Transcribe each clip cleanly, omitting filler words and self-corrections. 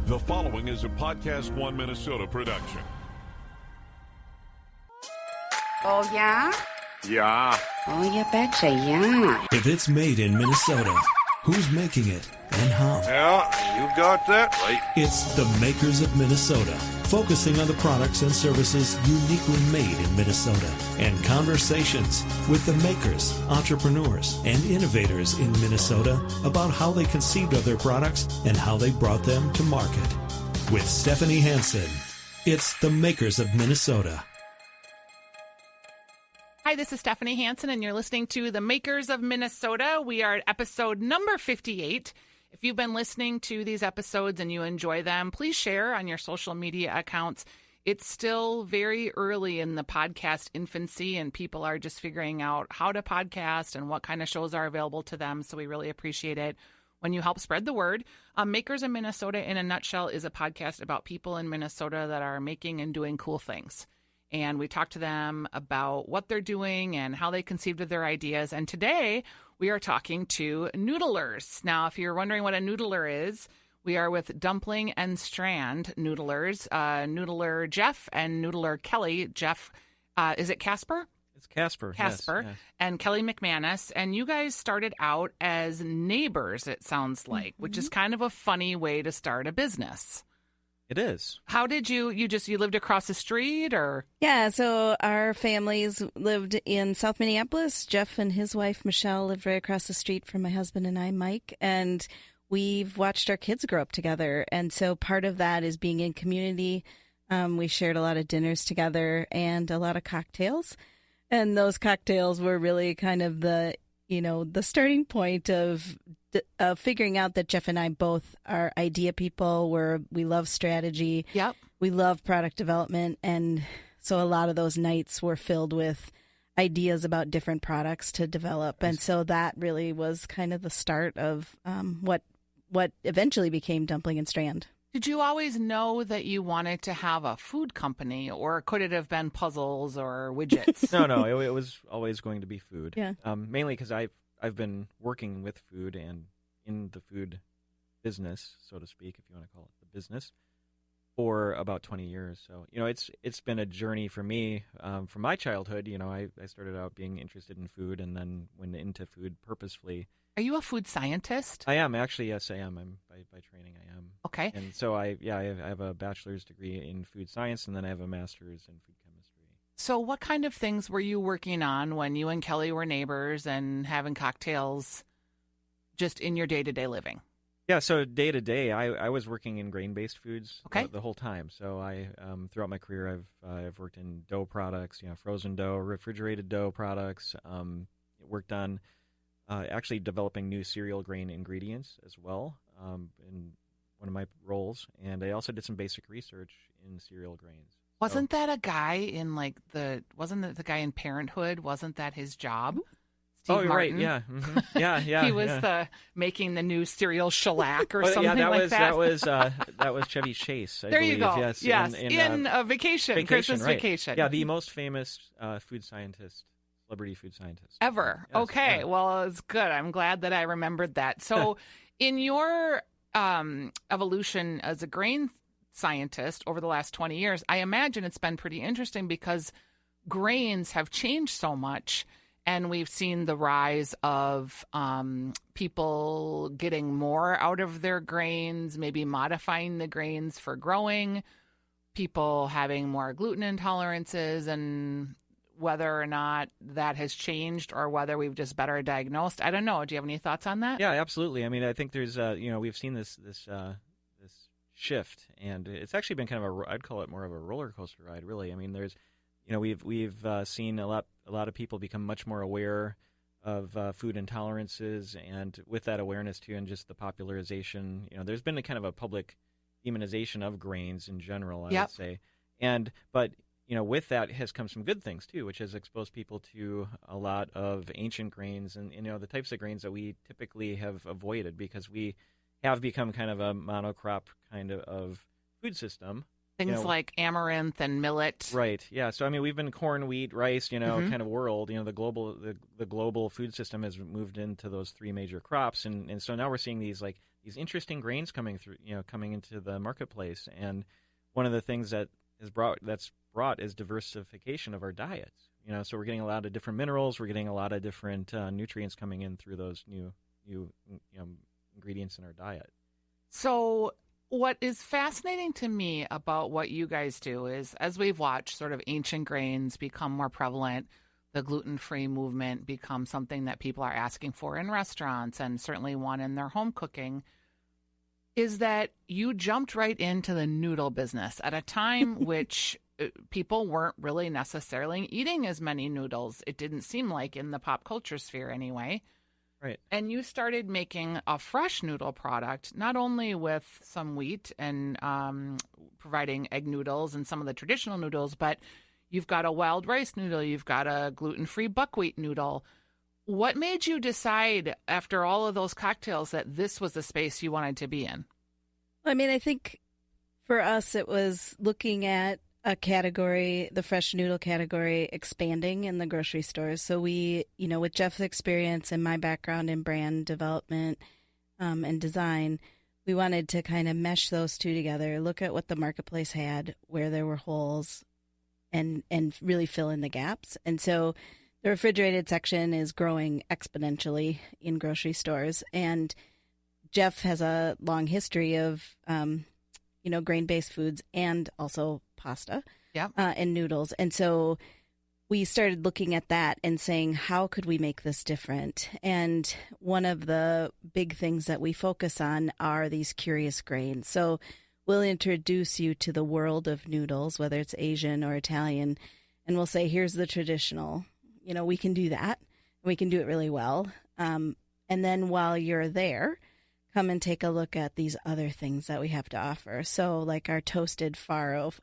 The following is a Podcast One Minnesota production. Oh, yeah? Yeah. Oh, you betcha, yeah. If it's made in Minnesota, who's making it and how? Yeah, you got that right. It's the makers of Minnesota, focusing on the products and services uniquely made in Minnesota, and conversations with the makers, entrepreneurs, and innovators in Minnesota about how they conceived of their products and how they brought them to market. With Stephanie Hansen, it's the makers of Minnesota. Hi, this is Stephanie Hansen, and you're listening to The Makers of Minnesota. We are at episode number 58. If you've been listening to these episodes and you enjoy them, please share on your social media accounts. It's still very early in the podcast infancy, and people are just figuring out how to podcast and what kind of shows are available to them, so we really appreciate it when you help spread the word. Makers of Minnesota, in a nutshell, is a podcast about people in Minnesota that are making and doing cool things. And we talk to them about what they're doing and how they conceived of their ideas. And today we are talking to noodlers. Now, if you're wondering what a noodler is, we are with Dumplings Strand noodlers, noodler Jeff and noodler Kelly. Jeff, is it Casper? It's Casper. Casper, yes. And Kelly McManus. And you guys started out as neighbors, it sounds like, which is kind of a funny way to start a business. It is. How did you lived across the street, or? Yeah, so our families lived in South Minneapolis. Jeff and his wife, Michelle, lived right across the street from my husband and I, Mike, and we've watched our kids grow up together. And so part of that is being in community. We shared a lot of dinners together and a lot of cocktails. And those cocktails were really kind of the starting point of figuring out that Jeff and I both are idea people. We love strategy. Yep. We love product development. And so a lot of those nights were filled with ideas about different products to develop. And so that really was kind of the start of what eventually became Dumplings Strand. Did you always know that you wanted to have a food company, or could it have been puzzles or widgets? No, it was always going to be food. Yeah. Mainly because I've been working with food and in the food business, so to speak, if you want to call it the business, for about 20 years. So, it's been a journey for me from my childhood. I started out being interested in food and then went into food purposefully. Are you a food scientist? I am. Actually, yes, I am. By training, I am. Okay. And so I have a bachelor's degree in food science, and then I have a master's in food chemistry. So what kind of things were you working on when you and Kelly were neighbors and having cocktails just in your day-to-day living? Yeah, so day-to-day, I was working in grain-based foods the whole time. So I throughout my career, I've worked in dough products, frozen dough, refrigerated dough products, worked on actually developing new cereal grain ingredients as well in one of my roles. And I also did some basic research in cereal grains. Wasn't that a guy in wasn't it the guy in Parenthood? Wasn't that his job? Steve Martin? Right, yeah. Mm-hmm. Yeah. He was making the new cereal shellac or something that like that. That was Chevy Chase, I there believe. You go. Yes. In a vacation, Christmas right. vacation. Yeah, the most famous celebrity food scientist. Ever. Yes, okay, yeah. Well, it's good. I'm glad that I remembered that. So in your evolution as a grain scientist over the last 20 years, I imagine it's been pretty interesting because grains have changed so much. And we've seen the rise of people getting more out of their grains, maybe modifying the grains for growing, people having more gluten intolerances, and whether or not that has changed or whether we've just better diagnosed. I don't know. Do you have any thoughts on that? Yeah, absolutely. I mean, I think there's, we've seen this shift, and it's actually been kind of I'd call it more of a roller coaster ride, really. I mean, there's, we've seen a lot of people become much more aware of food intolerances, and with that awareness too, and just the popularization, there's been a kind of a public demonization of grains in general, I would say. But with that has come some good things too, which has exposed people to a lot of ancient grains and the types of grains that we typically have avoided because we have become kind of a monocrop kind of food system. Things like amaranth and millet. Right. Yeah. So I mean, we've been corn, wheat, rice, kind of world. The global food system has moved into those three major crops, and so now we're seeing these interesting grains coming through, coming into the marketplace. And one of the things that's brought is diversification of our diets. So we're getting a lot of different minerals, we're getting a lot of different nutrients coming in through those new ingredients in our diet. So what is fascinating to me about what you guys do is, as we've watched sort of ancient grains become more prevalent, the gluten-free movement become something that people are asking for in restaurants and certainly want in their home cooking, is that you jumped right into the noodle business at a time which people weren't really necessarily eating as many noodles. It didn't seem like, in the pop culture sphere anyway. Right. And you started making a fresh noodle product, not only with some wheat and providing egg noodles and some of the traditional noodles, but you've got a wild rice noodle, you've got a gluten-free buckwheat noodle. What made you decide, after all of those cocktails, that this was the space you wanted to be in? I mean, I think for us it was looking at a category, the fresh noodle category, expanding in the grocery stores. So we, with Jeff's experience and my background in brand development and design, we wanted to kind of mesh those two together, look at what the marketplace had, where there were holes, and really fill in the gaps. And so the refrigerated section is growing exponentially in grocery stores. And Jeff has a long history of, grain-based foods and also pasta and noodles. And so we started looking at that and saying, how could we make this different? And one of the big things that we focus on are these curious grains. So we'll introduce you to the world of noodles, whether it's Asian or Italian, and we'll say, here's the traditional. We can do that. We can do it really well. And then while you're there, come and take a look at these other things that we have to offer. So like our toasted farro,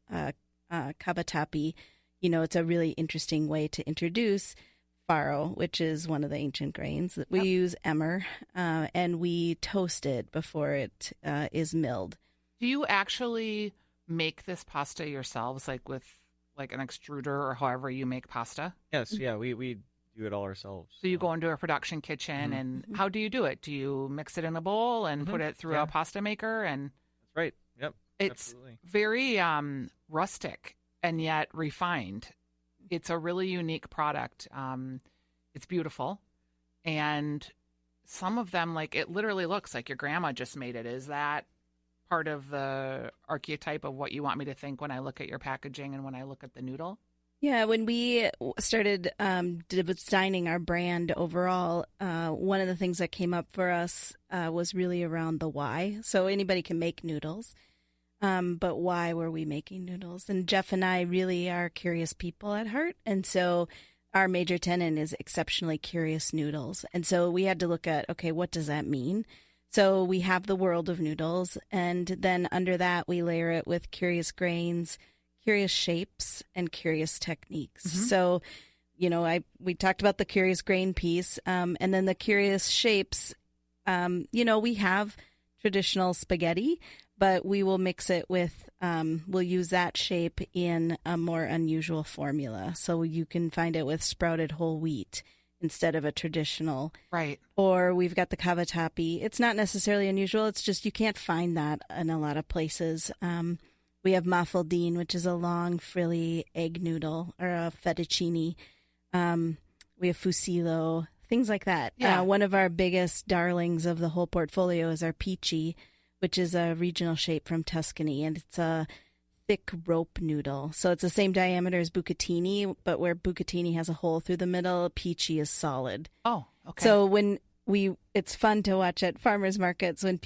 cavatappi, it's a really interesting way to introduce farro, which is one of the ancient grains. We use emmer, and we toast it before it is milled. Do you actually make this pasta yourselves, like with an extruder or however you make pasta? Yes, yeah, we do it all ourselves. So you go into a production kitchen, and how do you do it? Do you mix it in a bowl and put it through a pasta maker? And that's right. Yep. It's absolutely. very rustic and yet refined. It's a really unique product. It's beautiful, and some of them, it literally looks like your grandma just made it. Is that part of the archetype of what you want me to think when I look at your packaging and when I look at the noodle? Yeah, when we started designing our brand overall, one of the things that came up for us was really around the why. So anybody can make noodles, but why were we making noodles? And Jeff and I really are curious people at heart, and so our major tenet is exceptionally curious noodles. And so we had to look at, okay, what does that mean? So we have the world of noodles, and then under that we layer it with curious grains, curious shapes, and curious techniques. So, we talked about the curious grain piece, and then the curious shapes. We have traditional spaghetti, but we will mix it with, we'll use that shape in a more unusual formula. So you can find it with sprouted whole wheat instead of a traditional. Right. Or we've got the cavatappi. It's not necessarily unusual. It's just you can't find that in a lot of places. We have mafaldine, which is a long, frilly egg noodle, or a fettuccine. We have fusillo, things like that. Yeah. One of our biggest darlings of the whole portfolio is our peachy, which is a regional shape from Tuscany, and it's a thick rope noodle. So it's the same diameter as bucatini, but where bucatini has a hole through the middle, peachy is solid. Oh, okay. So when it's fun to watch at farmers markets when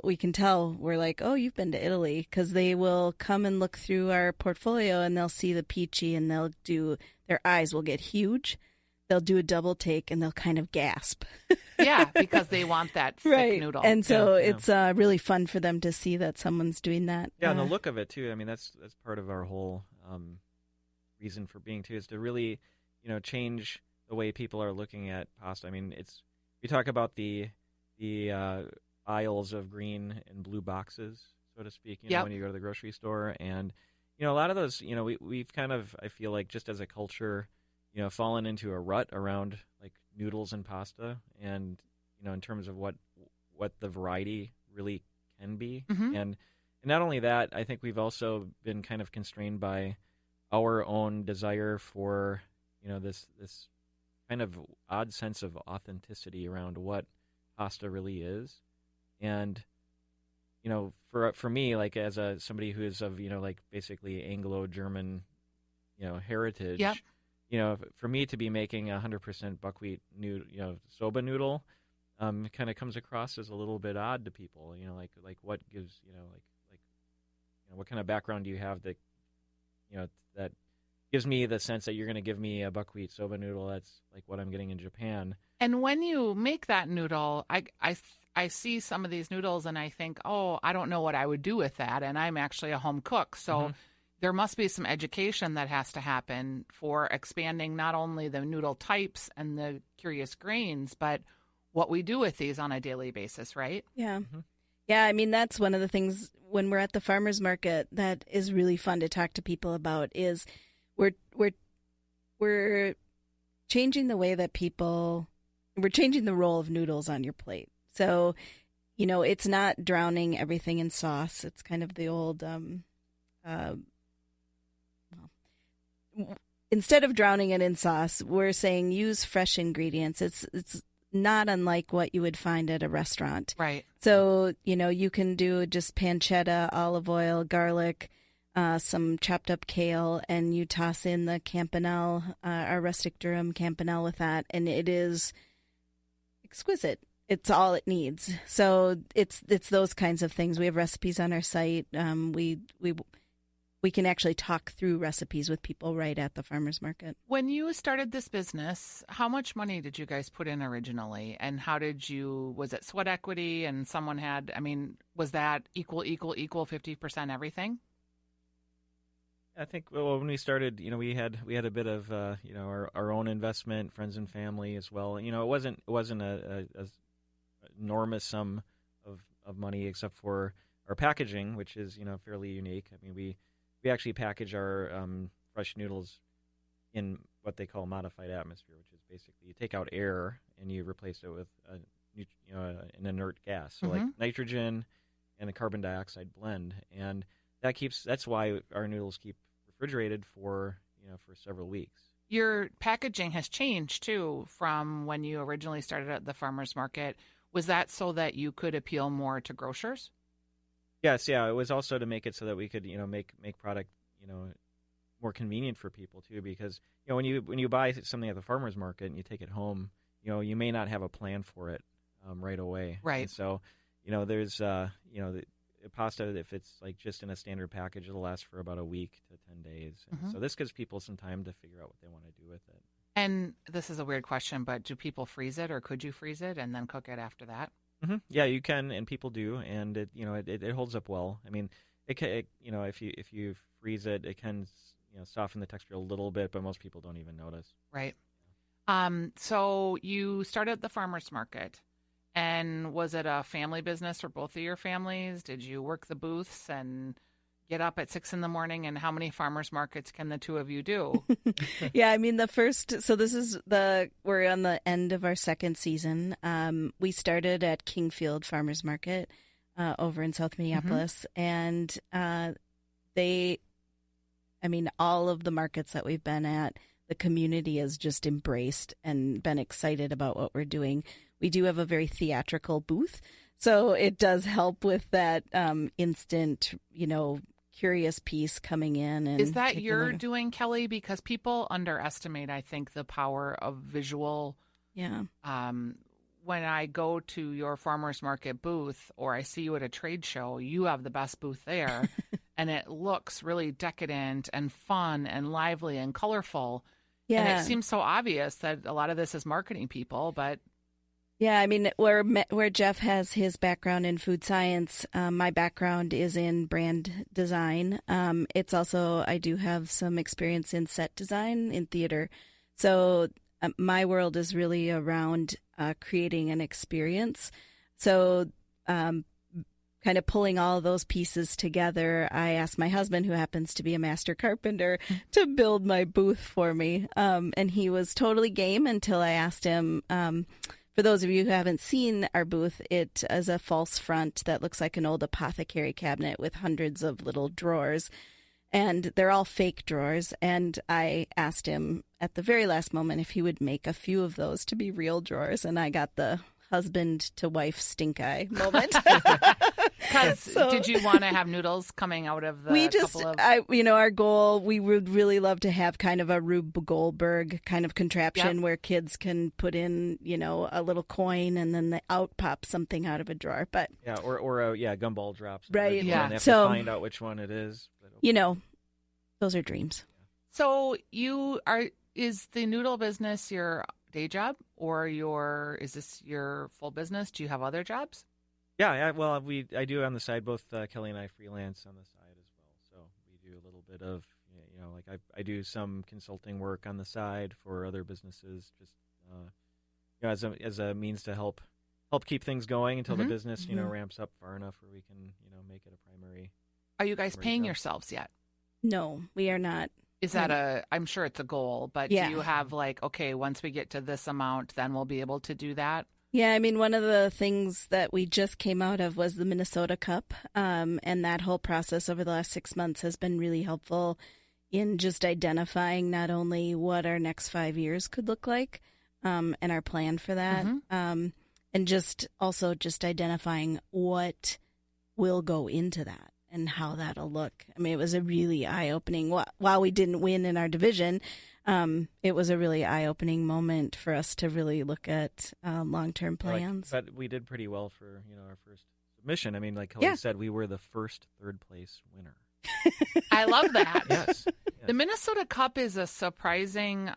we can tell we're like, oh, you've been to Italy, because they will come and look through our portfolio and they'll see the peachy and their eyes will get huge. They'll do a double take and they'll kind of gasp. Yeah, because they want that thick noodle. And so it's really fun for them to see that someone's doing that. Yeah, and the look of it too. I mean, that's part of our whole reason for being too, is to really, change the way people are looking at pasta. I mean, we talk about the aisles of green and blue boxes, so to speak, when you go to the grocery store, and a lot of those, we've kind of, I feel like just as a culture, fallen into a rut around like noodles and pasta, and in terms of what the variety really can be. And not only that, I think we've also been kind of constrained by our own desire for this kind of odd sense of authenticity around what pasta really is. And for me, like as somebody who is of like basically Anglo-German heritage, Yep. For me to be making 100% buckwheat soba noodle kind of comes across as a little bit odd to people. Like what gives what kind of background do you have that that gives me the sense that you're going to give me a buckwheat soba noodle that's like what I'm getting in Japan. And when you make that noodle, I see some of these noodles and I think, oh, I don't know what I would do with that. And I'm actually a home cook. So there must be some education that has to happen for expanding not only the noodle types and the curious grains, but what we do with these on a daily basis, right? Yeah. Yeah, I mean, that's one of the things when we're at the farmer's market that is really fun to talk to people about is we're changing the way that we're changing the role of noodles on your plate. So, it's not drowning everything in sauce. It's kind of the old, instead of drowning it in sauce, we're saying use fresh ingredients. It's not unlike what you would find at a restaurant. Right. So, you can do just pancetta, olive oil, garlic, some chopped up kale, and you toss in the campanelle, our rustic durum campanelle with that, and it is exquisite. It's all it needs. So it's those kinds of things. We have recipes on our site. We can actually talk through recipes with people right at the farmer's market. When you started this business, how much money did you guys put in originally? And was it sweat equity and someone was that equal 50% everything? I think when we started, we had a bit of our own investment, friends and family as well. It wasn't a enormous sum of money except for our packaging, which is fairly unique. I mean, we actually package our fresh noodles in what they call modified atmosphere, which is basically you take out air and you replace it with an inert gas, so like nitrogen and a carbon dioxide blend, and that's why our noodles keep refrigerated for several weeks. Your packaging has changed too from when you originally started at the farmer's market. Was that so that you could appeal more to grocers? Yes, yeah. It was also to make it so that we could make product more convenient for people too, because when you buy something at the farmer's market and you take it home, you may not have a plan for it right away. Right. And so there's the pasta, if it's like just in a standard package, it'll last for about a week to 10 days. And so this gives people some time to figure out what they want to do with it. And this is a weird question, but do people freeze it, or could you freeze it and then cook it after that? Yeah, you can, and people do, and it holds up well. I mean, if you freeze it, it can soften the texture a little bit, but most people don't even notice. Right. So you started at the farmer's market. And was it a family business for both of your families? Did you work the booths and get up at 6 a.m? And how many farmers markets can the two of you do? Yeah, I mean, we're on the end of our second season. We started at Kingfield Farmers Market over in South Minneapolis. And all of the markets that we've been at, the community has just embraced and been excited about what we're doing. We do have a very theatrical booth, so it does help with that instant, curious piece coming in. And is that you're doing, Kelly? Because people underestimate, I think, the power of visual. Yeah. When I go to your farmer's market booth or I see you at a trade show, you have the best booth there, and it looks really decadent and fun and lively and colorful. Yeah. And it seems so obvious that a lot of this is marketing people, but... Yeah, I mean, where Jeff has his background in food science, my background is in brand design. It's also, I do have some experience in set design in theater. So my world is really around creating an experience. So kind kind of pulling all of those pieces together, I asked my husband, who happens to be a master carpenter, to build my booth for me. And he was totally game until I asked him. For those of you who haven't seen our booth, it is a false front that looks like an old apothecary cabinet with hundreds of little drawers. And they're all fake drawers. And I asked him at the very last moment if he would make a few of those to be real drawers. And I got the husband to wife stink eye moment. Because did you want to have noodles coming out of the our goal, we would really love to have kind of a Rube Goldberg kind of contraption where kids can put in, a little coin and then out pops something out of a drawer. But or gumball drops. Right. Yeah. And have to find out which one it is. Those are dreams. So is the noodle business your day job, or is this your full business? Do you have other jobs? Yeah, well, I do on the side. Both Kelly and I freelance on the side as well. So we do a little bit of, like I do some consulting work on the side for other businesses, just as a means to help keep things going until the business ramps up far enough where we can make it a primary. Are you guys paying yourselves yet? No, we are not. Is that I'm sure it's a goal, but do you have once we get to this amount, then we'll be able to do that? Yeah, I mean, one of the things that we just came out of was the Minnesota Cup, and that whole process over the last 6 months has been really helpful in just identifying not only what our next 5 years could look like and our plan for that, and just identifying what will go into that and how that'll look. I mean, it was a really eye-opening, while we didn't win in our division, it was a really eye-opening moment for us to really look at long-term plans. But we did pretty well for our first submission. I mean, like Kelly said, we were the first third-place winner. I love that. Yes. The Minnesota Cup is a surprising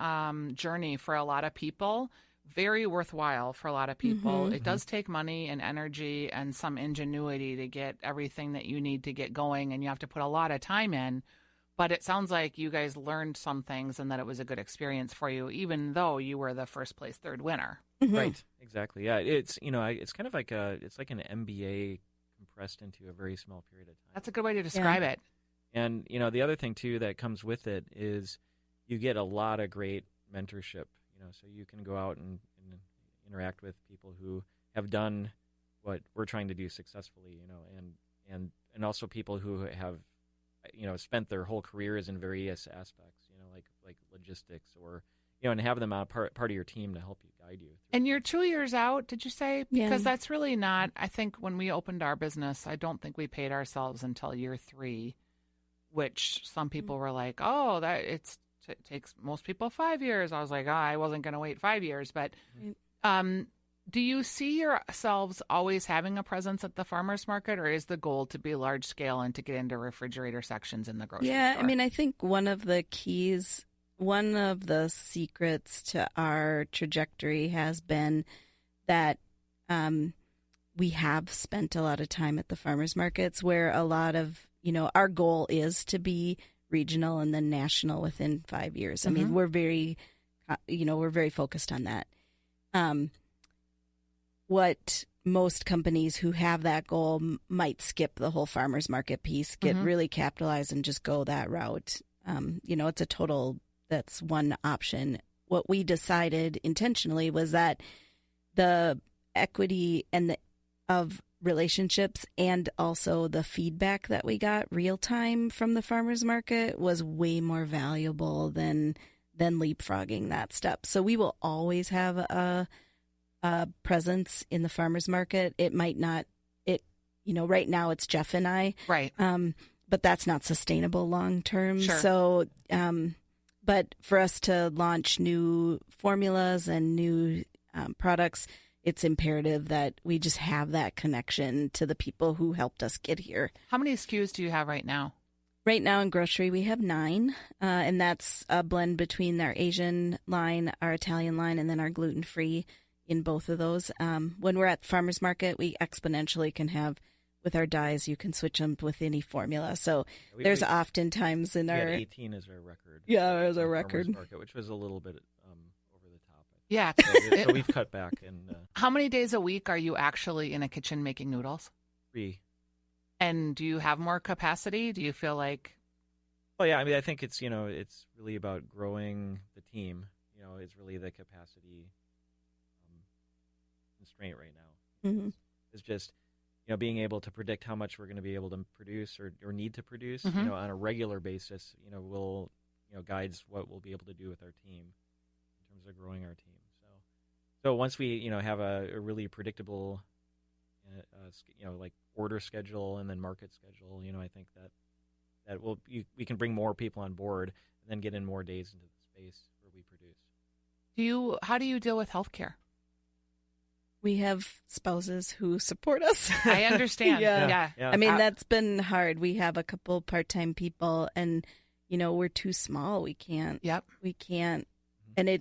journey for a lot of people. Very worthwhile for a lot of people. It does take money and energy and some ingenuity to get everything that you need to get going, and you have to put a lot of time in. But it sounds like you guys learned some things and that it was a good experience for you, even though you were the first place third winner. Right. Exactly. Yeah. It's it's kind of like it's like an MBA compressed into a very small period of time. That's a good way to describe it. And the other thing too that comes with it is you get a lot of great mentorship. So you can go out and interact with people who have done what we're trying to do successfully. And also people who have spent their whole careers in various aspects, like logistics or, and have them part of your team to help you, guide you. And you're 2 years out, did you say? Because that's really not, I think when we opened our business, I don't think we paid ourselves until year 3, which some people were like, oh, it takes most people 5 years. I was like, I wasn't going to wait 5 years. But do you see yourselves always having a presence at the farmers market, or is the goal to be large scale and to get into refrigerator sections in the grocery store? Yeah, I mean, I think one of the keys, one of the secrets to our trajectory has been that we have spent a lot of time at the farmers markets, where a lot of, our goal is to be regional and then national within 5 years. I mean, we're very focused on that. What most companies who have that goal might skip the whole farmers market piece, get really capitalized and just go that route. That's one option. What we decided intentionally was that the equity and of relationships and also the feedback that we got real time from the farmers market was way more valuable than leapfrogging that step. So we will always have a presence in the farmers market. It might not, right now it's Jeff and I, right? But that's not sustainable long term. Sure. So, but for us to launch new formulas and new products, it's imperative that we just have that connection to the people who helped us get here. How many SKUs do you have right now? Right now in grocery, we have 9, and that's a blend between our Asian line, our Italian line, and then our gluten-free in both of those. When we're at the farmer's market, we exponentially can have, with our dyes, you can switch them with any formula. So there's oftentimes in our... 18 is our record. Yeah, as our record. Market, which was a little bit over the top. Yeah. So we've cut back. And how many days a week are you actually in a kitchen making noodles? 3. And do you have more capacity? Do you feel like? Well, yeah, I mean, I think it's, it's really about growing the team. It's really the capacity constraint right now. Mm-hmm. It's just, being able to predict how much we're going to be able to produce or need to produce, Mm-hmm. on a regular basis, will, guides what we'll be able to do with our team in terms of growing our team. So once we, have a really predictable, like order schedule and then market schedule, I think that we can bring more people on board and then get in more days into the space where we produce. How do you deal with healthcare? We have spouses who support us. I understand. Yeah. Yeah. I mean, that's been hard. We have a couple part-time people, and we're too small. We can't. Yep. We can't, and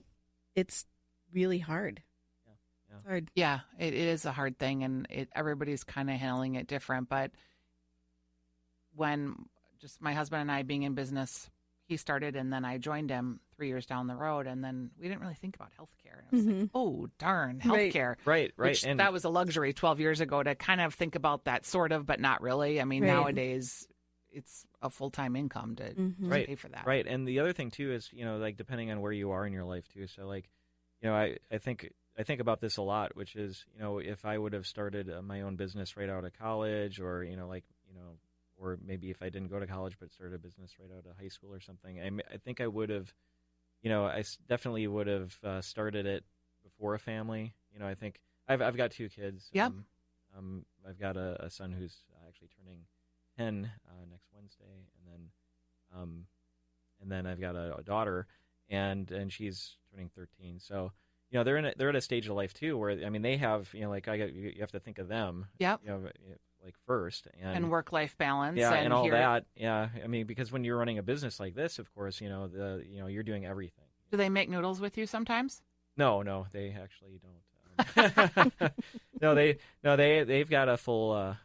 it's really hard. Yeah. It's hard. Yeah, it is a hard thing, and everybody's kind of handling it different. But when just my husband and I being in business, he started, and then I joined him 3 years down the road, and then we didn't really think about healthcare. And I was like, oh, darn, healthcare. Right. Which And that was a luxury 12 years ago to kind of think about that, sort of, but not really. I mean, Right. nowadays it's a full-time income to pay for that. Right. And the other thing too is, like depending on where you are in your life too. So like, I think about this a lot, which is, if I would have started my own business right out of college, or or maybe if I didn't go to college but started a business right out of high school or something, I think I would have, definitely would have started it before a family. I think I've got 2 kids. Yep. I've got a son who's actually turning 10 next Wednesday, and then I've got a daughter, and she's turning 13. So they're at a stage of life too where, I mean, they have, you have to think of them. Yep. Like first, and work-life balance. Yeah, and all here- that. Yeah, I mean, because when you're running a business like this, of course, you're doing everything. Do they make noodles with you sometimes? No, they actually don't. They've got a full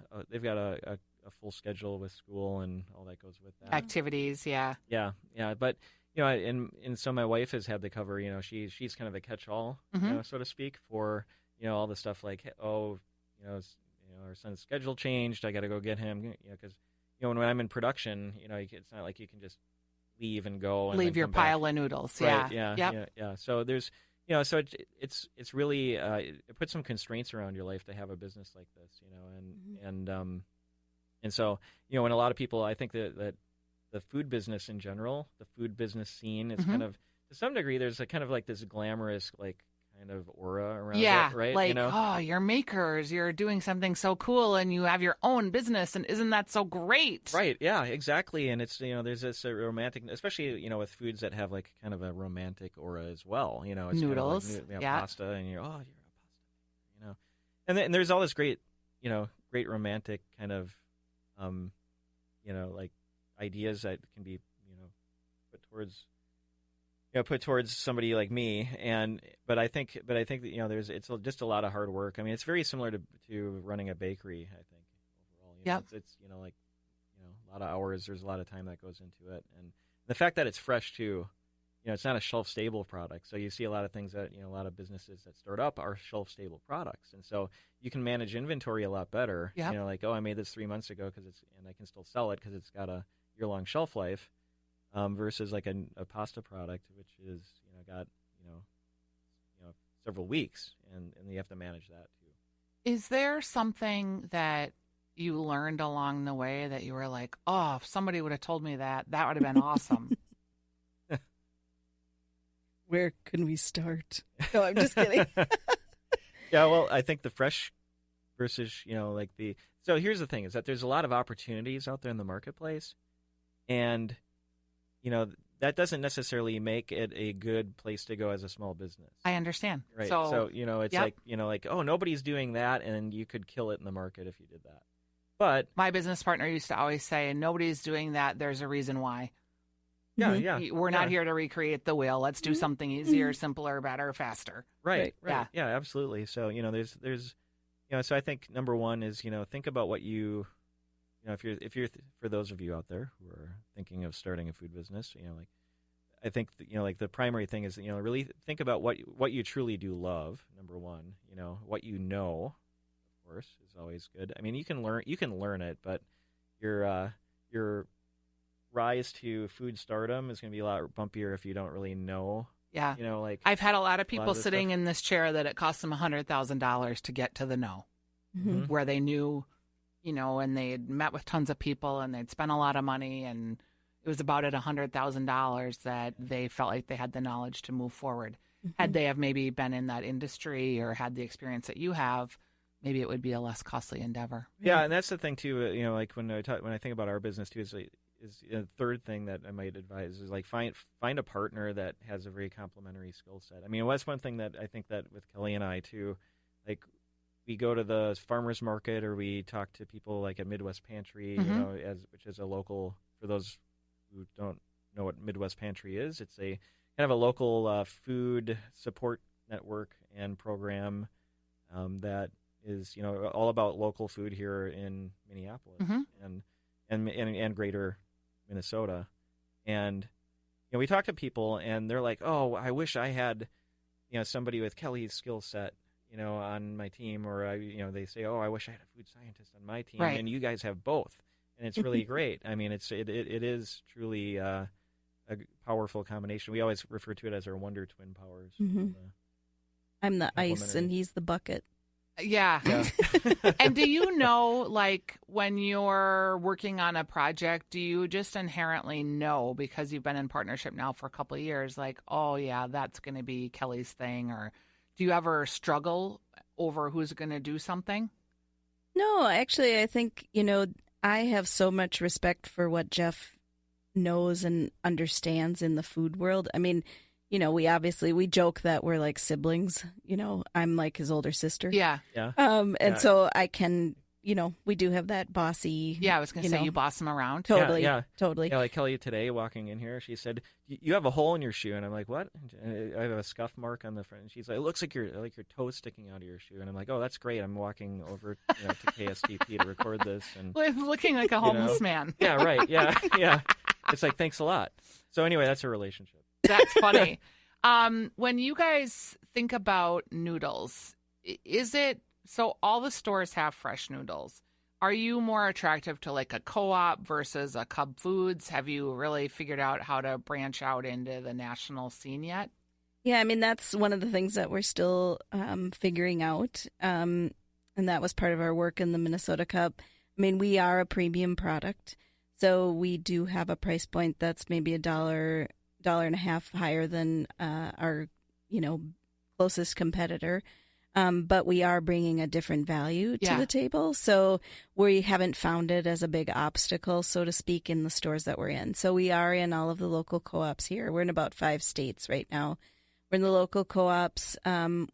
full schedule with school and all that goes with that. Activities, yeah. Yeah, but and so my wife has had to cover. She's kind of a catch-all, so to speak, for all the stuff like, our son's schedule changed. I got to go get him, because when I'm in production, it's not like you can just leave and go and Leave then your come back. pile of noodles. Right, Yeah. yeah. So there's, so it's really it puts some constraints around your life to have a business like this, and so when a lot of people, I think that the food business in general, the food business scene is kind of, to some degree, there's a kind of like this glamorous kind of aura around it, right? Like, oh, you're makers, you're doing something so cool, and you have your own business, and isn't that so great? Right, yeah, exactly. And it's, there's this romantic, especially, with foods that have like kind of a romantic aura as well, it's Noodles, kind of like, yeah. pasta, and you're a pasta, and there's all this great, great romantic kind of, like ideas that can be, put towards somebody like me, but I think that, it's just a lot of hard work. I mean, it's very similar to running a bakery. I think overall, it's a lot of hours. There's a lot of time that goes into it, and the fact that it's fresh too. It's not a shelf stable product. So you see a lot of things that a lot of businesses that start up are shelf stable products, and so you can manage inventory a lot better. Yep. Like, oh, I made this 3 months ago and I can still sell it because it's got a year-long shelf life. Versus like a pasta product, which is got several weeks, and you have to manage that too. Is there something that you learned along the way that you were like, oh, if somebody would have told me that would have been awesome? Where can we start? No, I'm just kidding. Yeah, well, I think the fresh versus so here's the thing is that there's a lot of opportunities out there in the marketplace, and that doesn't necessarily make it a good place to go as a small business. I understand. Right. So it's yep. like, oh, nobody's doing that, and you could kill it in the market if you did that. But my business partner used to always say, nobody's doing that. There's a reason why. Yeah. We're not here to recreate the wheel. Let's do something easier, simpler, better, faster. Right. Yeah, absolutely. So, there's so I think number one is, think about what if you're for those of you out there who are thinking of starting a food business, I think the primary thing is really think about what you truly do love. Number one, what of course is always good. I mean, you can learn it, but your rise to food stardom is going to be a lot bumpier if you don't really know. Yeah. Like I've had a lot of people of this sitting stuff. in this chair that it cost them $100,000 to get to the no, where they knew, and they had met with tons of people and they'd spent a lot of money, and it was about at $100,000 that they felt like they had the knowledge to move forward. Had they have maybe been in that industry or had the experience that you have, maybe it would be a less costly endeavor. Yeah, and that's the thing too. Like when I think about our business too, is a third thing that I might advise is like find a partner that has a very complementary skill set. I mean, that's one thing that I think that with Kelly and I too, like we go to the farmers market or we talk to people like at Midwest Pantry, which is a local, for those who don't know what Midwest Pantry is, it's a kind of a local food support network and program that is all about local food here in Minneapolis and greater Minnesota. And we talk to people and they're like, oh, I wish I had somebody with Kelly's skill set on my team, or they say, oh, I wish I had a food scientist on my team. Right. And you guys have both, and it's really great. I mean, it is truly a powerful combination. We always refer to it as our Wonder Twin powers. I'm the ice and he's the bucket. Yeah. And do you know, like, when you're working on a project, do you just inherently know, because you've been in partnership now for a couple of years, like, oh, yeah, that's going to be Kelly's thing? Or do you ever struggle over who's going to do something? No, actually, I think, I have so much respect for what Jeff knows and understands in the food world. I mean, we joke that we're like siblings. I'm like his older sister. Yeah. So I can, we do have that bossy. Yeah, I was going to say you boss him around. Totally. Yeah. Totally. Yeah, like Kelly today walking in here, she said, "You have a hole in your shoe," and I'm like, "What?" And I have a scuff mark on the front. And she's like, "It looks like your toe's sticking out of your shoe," and I'm like, "Oh, that's great. I'm walking over to KSTP to record this and looking like a homeless man." Yeah. Right. Yeah. Yeah. It's like, thanks a lot. So anyway, that's a relationship. That's funny. When you guys think about noodles, is it so all the stores have fresh noodles? Are you more attractive to like a co-op versus a Cub Foods? Have you really figured out how to branch out into the national scene yet? Yeah, I mean, that's one of the things that we're still figuring out. And that was part of our work in the Minnesota Cup. I mean, we are a premium product, so we do have a price point that's maybe $1.50 higher than our, closest competitor. But we are bringing a different value to the table. So we haven't found it as a big obstacle, so to speak, in the stores that we're in. So we are in all of the local co-ops here. We're in about 5 states right now. We're in the local co-ops.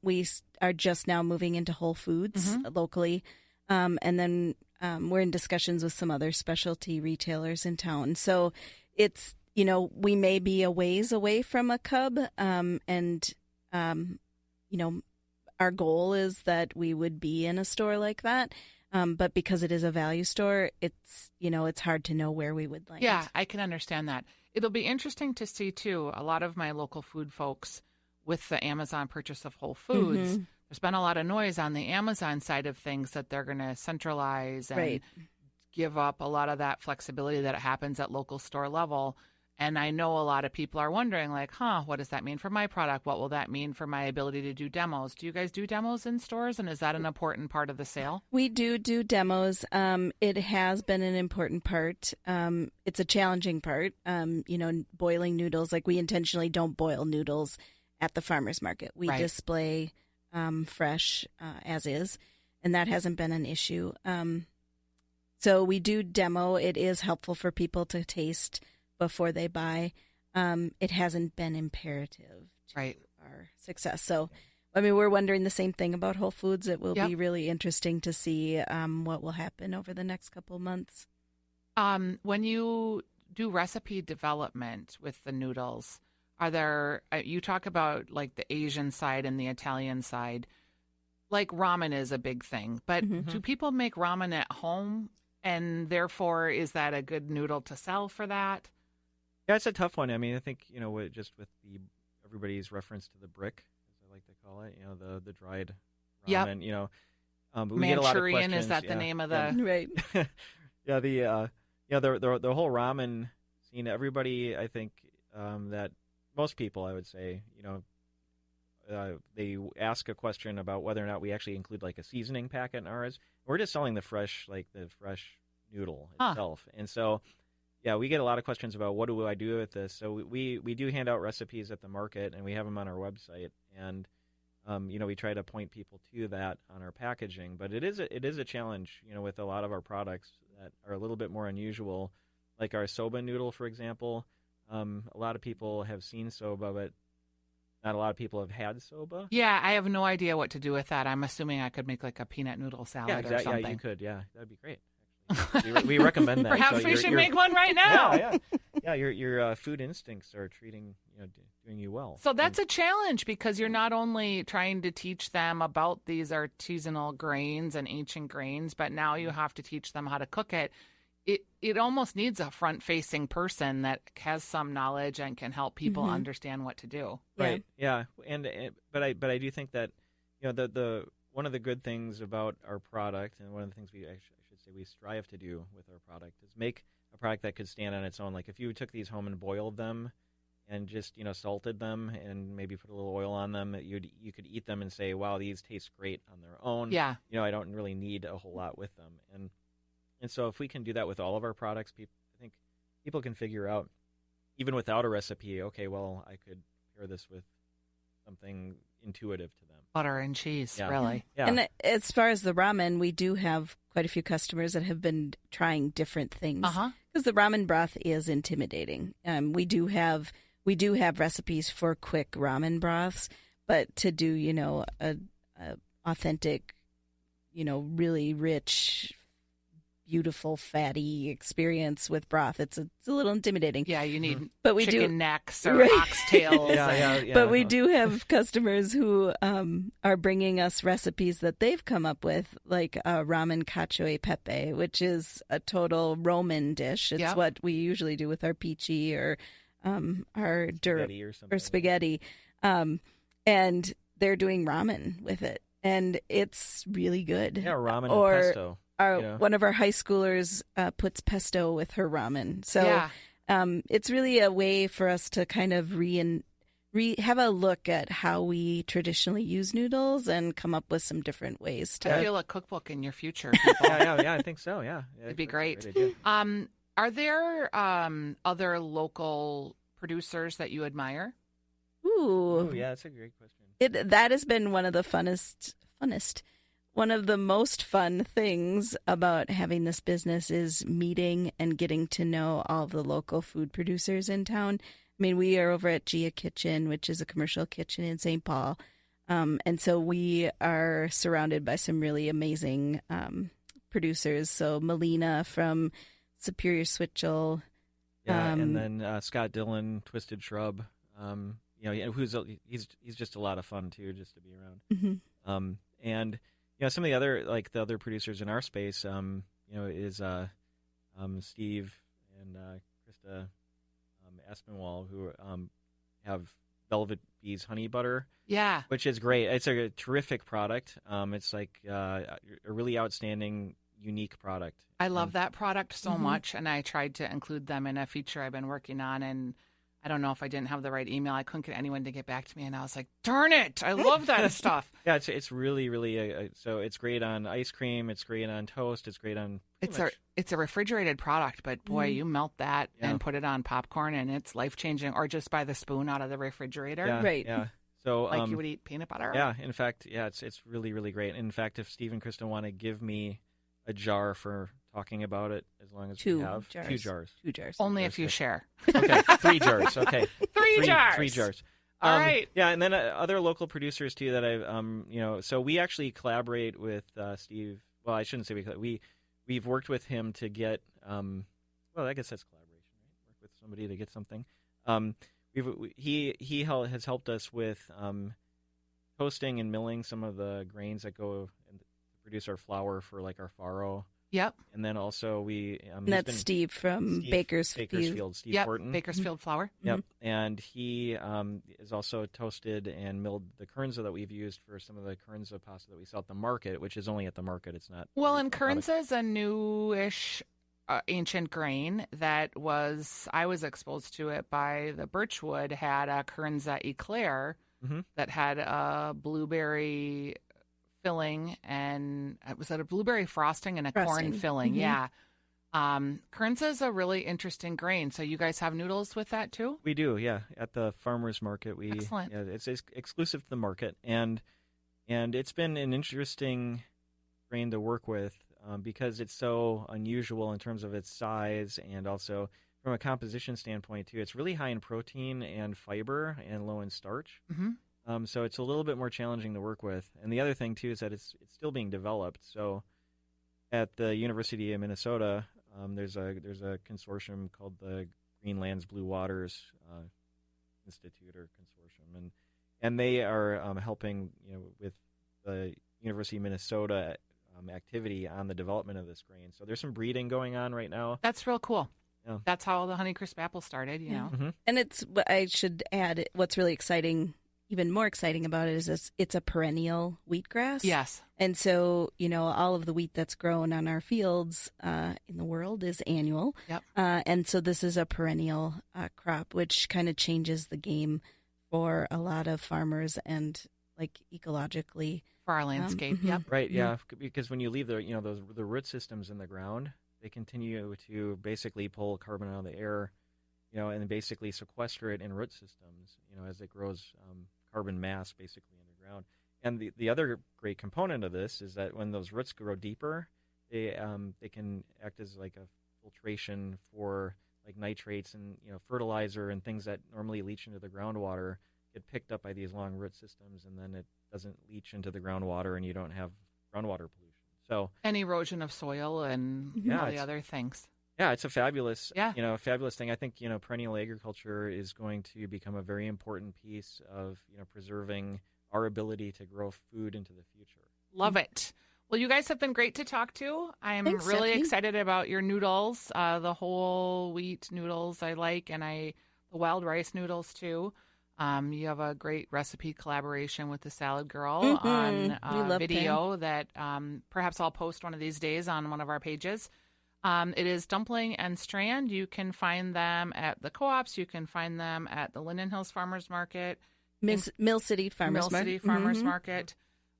We are just now moving into Whole Foods locally. And then we're in discussions with some other specialty retailers in town. So it's, we may be a ways away from a Cub. Our goal is that we would be in a store like that. But because it is a value store, it's, it's hard to know where we would land. Yeah, I can understand that. It'll be interesting to see, too, a lot of my local food folks with the Amazon purchase of Whole Foods. There's been a lot of noise on the Amazon side of things that they're going to centralize and give up a lot of that flexibility that happens at local store level. And I know a lot of people are wondering, like, what does that mean for my product? What will that mean for my ability to do demos? Do you guys do demos in stores? And is that an important part of the sale? We do demos. It has been an important part. It's a challenging part. Boiling noodles, like we intentionally don't boil noodles at the farmer's market. We display fresh as is, and that hasn't been an issue. So we do demo. It is helpful for people to taste before they buy. It hasn't been imperative to our success. So, I mean, we're wondering the same thing about Whole Foods. It will be really interesting to see what will happen over the next couple of months. When you do recipe development with the noodles, are there, you talk about like the Asian side and the Italian side, like ramen is a big thing, but do people make ramen at home? And therefore, is that a good noodle to sell for that? Yeah, it's a tough one. I mean, I think, just with everybody's reference to the brick, as I like to call it, the dried ramen, we get a lot of questions. Manchurian, is that the name of the... Right. Yeah, the whole ramen scene. Everybody, I think that most people, I would say, they ask a question about whether or not we actually include like a seasoning packet in ours. We're just selling the fresh noodle itself, and so. Yeah, we get a lot of questions about what do I do with this. So we do hand out recipes at the market, and we have them on our website. And we try to point people to that on our packaging. But it is a challenge, with a lot of our products that are a little bit more unusual, like our soba noodle, for example. A lot of people have seen soba, but not a lot of people have had soba. Yeah, I have no idea what to do with that. I'm assuming I could make like a peanut noodle salad or something. Yeah, you could. Yeah, that'd be great. We recommend that. Perhaps we should make one right now. Yeah. Your food instincts are doing you well. So that's a challenge because you're not only trying to teach them about these artisanal grains and ancient grains, but now you have to teach them how to cook it. It almost needs a front-facing person that has some knowledge and can help people understand what to do. Right. Yeah. But I do think that the one of the good things about our product, and one of the things we strive to do with our product, is make a product that could stand on its own. Like if you took these home and boiled them and just salted them and maybe put a little oil on them, you could eat them and say, wow, these taste great on their own. Yeah. I don't really need a whole lot with them. And so if we can do that with all of our products, I think people can figure out, even without a recipe, okay, well, I could pair this with something intuitive to them. Butter and cheese, really. Yeah. And as far as the ramen, we do have quite a few customers that have been trying different things. Because the ramen broth is intimidating. We do have recipes for quick ramen broths, but to do, a authentic, really rich, beautiful, fatty experience with broth, it's a little intimidating. Yeah, you need chicken necks or oxtails. Yeah. But we do have customers who are bringing us recipes that they've come up with, like ramen cacio e pepe, which is a total Roman dish. It's what we usually do with our peachy or our spaghetti. And they're doing ramen with it, and it's really good. Yeah, ramen and pesto. One of our high schoolers puts pesto with her ramen. So it's really a way for us to kind of have a look at how we traditionally use noodles and come up with some different ways to. I feel a cookbook in your future, people. Yeah, I think so. Yeah, it'd be great. Are there other local producers that you admire? Ooh, yeah, that's a great question. That has been one of the funnest. One of the most fun things about having this business is meeting and getting to know all of the local food producers in town. I mean, we are over at Gia Kitchen, which is a commercial kitchen in St. Paul. And so we are surrounded by some really amazing producers. So Melina from Superior Switchell. And then Scott Dillon, Twisted Shrub. He's just a lot of fun, too, just to be around. And some of the other producers in our space, is Steve and Krista Aspinwall, who have Velvet Bees honey butter. Yeah, which is great. It's a terrific product. It's like a really outstanding, unique product. I love that product so much, and I tried to include them in a feature I've been working on, and I don't know if I didn't have the right email. I couldn't get anyone to get back to me, and I was like, darn it, I love that stuff. Yeah, it's really, really, so it's great on ice cream, it's great on toast, it's great on It's a refrigerated product, but boy, you melt that and put it on popcorn, and it's life-changing, or just by the spoon out of the refrigerator. Yeah, right. Yeah. So, like you would eat peanut butter? Yeah, in fact, it's really, really great. In fact, if Steve and Krista want to give me a jar for talking about it, as long as we have 2 jars. 2 jars. Only if you share. Okay, 3 jars. Okay. 3 jars. 3 jars. All right. Yeah, and then other local producers too that I've so we actually collaborate with Steve. Well, I shouldn't say we've worked with him to get well, I guess that's collaboration, right? Work with somebody to get something. He has helped us with toasting and milling some of the grains that go and produce our flour for like our farro. Yep. And then also and that's Steve from Bakersfield. Steve Horton. Bakersfield flour. Yep. And he is also toasted and milled the kernza that we've used for some of the kernza pasta that we sell at the market, which is only at the market. It's not. Well, and kernza is a newish ancient grain that I was exposed to it by the Birchwood, had a Kernza eclair that had a blueberry filling, and was that a blueberry frosting and a corn filling? Yeah. Kernza is a really interesting grain. So you guys have noodles with that too? We do, yeah. At the farmers market, Excellent. Yeah, it's exclusive to the market, and it's been an interesting grain to work with because it's so unusual in terms of its size, and also from a composition standpoint too. It's really high in protein and fiber and low in starch. So it's a little bit more challenging to work with. And the other thing too is that it's still being developed. So at the University of Minnesota, there's a consortium called the Greenlands Blue Waters Institute or consortium, and they are helping with the University of Minnesota activity on the development of this grain. So there's some breeding going on right now. That's real cool. Yeah. That's how the Honeycrisp apple started, you know. And I should add, what's really exciting, even more exciting about it is it's a perennial wheatgrass. Yes. And so, all of the wheat that's grown on our fields in the world is annual. Yep. And so this is a perennial crop, which kind of changes the game for a lot of farmers and like ecologically. For our landscape, yep. Right, yeah, because when you leave the root systems in the ground, they continue to basically pull carbon out of the air, and basically sequester it in root systems, as it grows carbon mass basically underground. And the other great component of this is that when those roots grow deeper, they can act as like a filtration for like nitrates and fertilizer and things that normally leach into the groundwater get picked up by these long root systems, and then it doesn't leach into the groundwater, and you don't have groundwater pollution. So and erosion of soil and all the other things. Yeah, it's a fabulous, fabulous thing. I think perennial agriculture is going to become a very important piece of preserving our ability to grow food into the future. Love it. Well, you guys have been great to talk to. I'm Thanks, really Stephanie. excited about your noodles, the whole wheat noodles I like, and the wild rice noodles too. You have a great recipe collaboration with the Salad Girl on video that perhaps I'll post one of these days on one of our pages. It is Dumpling and Strand. You can find them at the co-ops. You can find them at the Linden Hills Farmers Market. Mill City Farmers Market.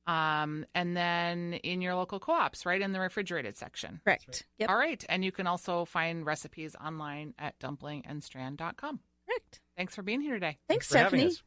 And then in your local co-ops, right in the refrigerated section. Correct. Right. Yep. All right. And you can also find recipes online at dumplingandstrand.com. Correct. Thanks for being here today. Thanks, for having Stephanie. us.